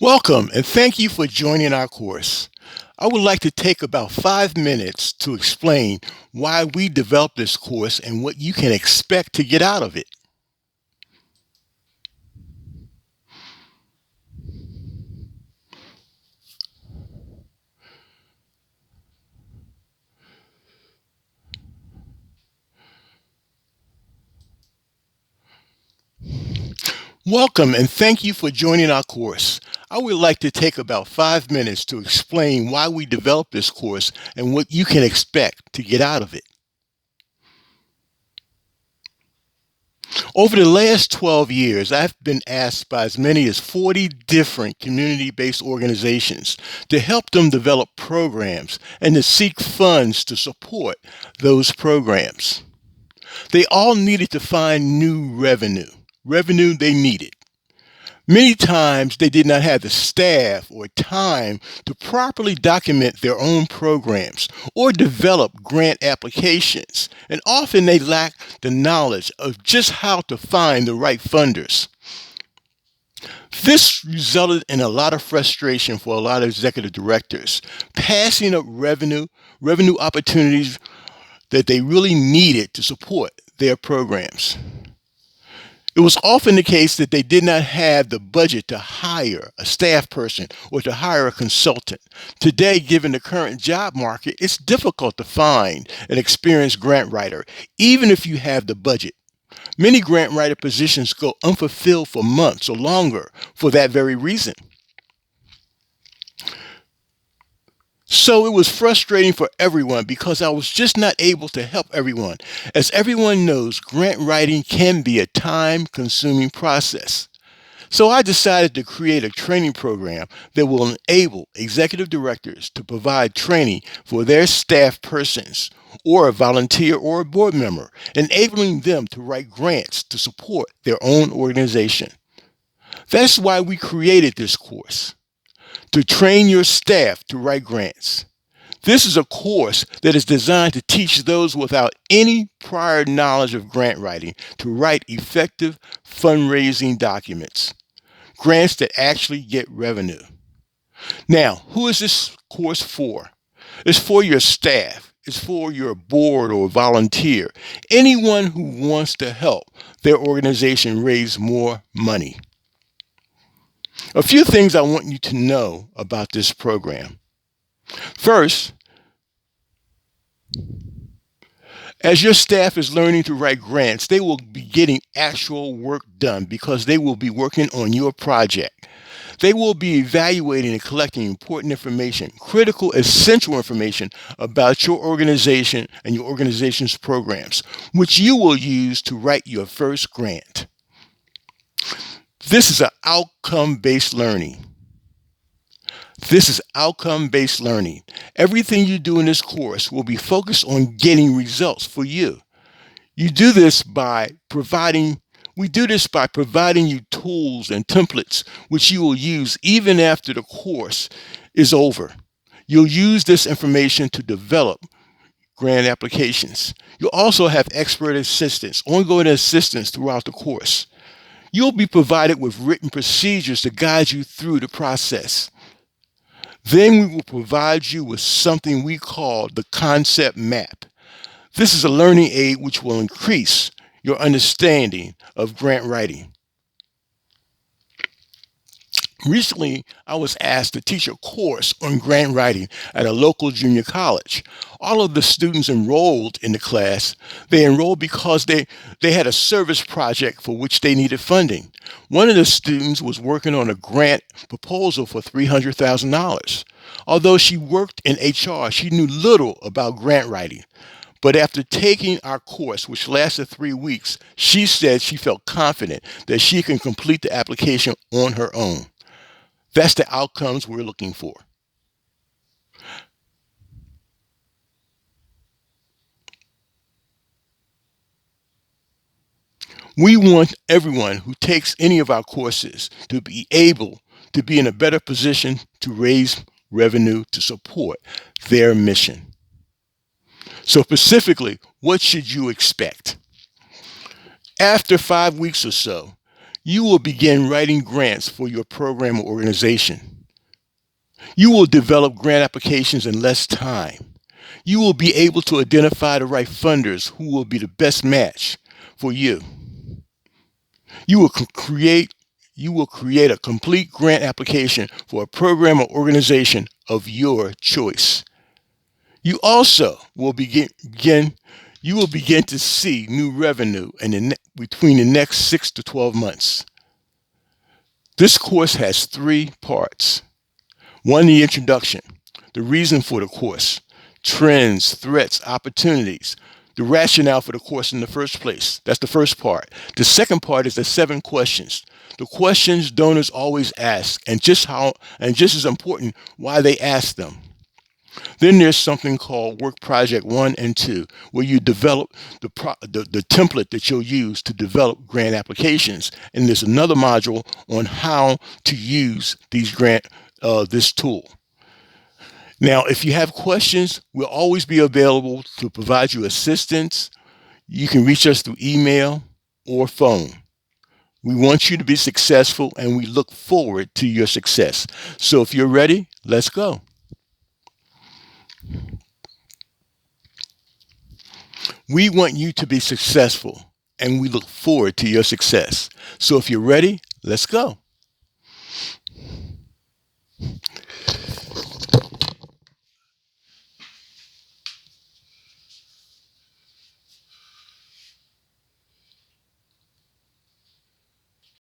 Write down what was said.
Welcome and thank you for joining our course. I would like to take about 5 minutes to explain why we developed this course and what you can expect to get out of it. Welcome and thank you for joining our course. I would like to take about 5 minutes to explain why we developed this course and what you can expect to get out of it. Over the last 12 years, I've been asked by as many as 40 different community-based organizations to help them develop programs and to seek funds to support those programs. They all needed to find new revenue they needed. Many times they did not have the staff or time to properly document their own programs or develop grant applications, and often they lacked the knowledge of just how to find the right funders. This resulted in a lot of frustration for a lot of executive directors, passing up revenue opportunities that they really needed to support their programs. It was often the case that they did not have the budget to hire a staff person or to hire a consultant. Today, given the current job market, it's difficult to find an experienced grant writer, even if you have the budget. Many grant writer positions go unfulfilled for months or longer for that very reason. So it was frustrating for everyone because I was just not able to help everyone. As everyone knows, grant writing can be a time-consuming process. So I decided to create a training program that will enable executive directors to provide training for their staff persons or a volunteer or a board member, enabling them to write grants to support their own organization. That's why we created this course, to train your staff to write grants. This is a course that is designed to teach those without any prior knowledge of grant writing to write effective fundraising documents, grants that actually get revenue. Now, who is this course for? It's for your staff. It's for your board or volunteer, anyone who wants to help their organization raise more money. A few things I want you to know about this program. First, as your staff is learning to write grants, they will be getting actual work done because they will be working on your project. They will be evaluating and collecting important information, critical, essential information about your organization and your organization's programs, which you will use to write your first grant. This is an outcome-based learning. This is outcome-based learning. Everything you do in this course will be focused on getting results for you. You do this by providing We do this by providing you tools and templates which you will use even after the course is over. You'll use this information to develop grant applications. You'll also have expert assistance, ongoing assistance throughout the course. You'll be provided with written procedures to guide you through the process. Then we will provide you with something we call the concept map. This is a learning aid which will increase your understanding of grant writing. Recently, I was asked to teach a course on grant writing at a local junior college. All of the students enrolled in the class, they enrolled because they had a service project for which they needed funding. One of the students was working on a grant proposal for $300,000. Although she worked in HR, she knew little about grant writing. But after taking our course, which lasted 3 weeks, she said she felt confident that she can complete the application on her own. That's the outcomes we're looking for. We want everyone who takes any of our courses to be able to be in a better position to raise revenue to support their mission. So specifically, what should you expect? After 5 weeks or so, You will begin writing grants for your program or organization. You will develop grant applications in less time. You will be able to identify the right funders who will be the best match for you. You will create a complete grant application for a program or organization of your choice. You also will begin to see new revenue between the next 6 to 12 months. This course has 3 parts. 1, the introduction, the reason for the course, trends, threats, opportunities, the rationale for the course in the first place. That's the first part. The second part is the 7 questions. The questions donors always ask, and just as important, why they ask them. Then there's something called Work Project 1 and 2, where you develop the template that you'll use to develop grant applications. And there's another module on how to use this tool. Now, if you have questions, we'll always be available to provide you assistance. You can reach us through email or phone. We want you to be successful, and we look forward to your success. So if you're ready, let's go. We want you to be successful, and we look forward to your success. So if you're ready, let's go.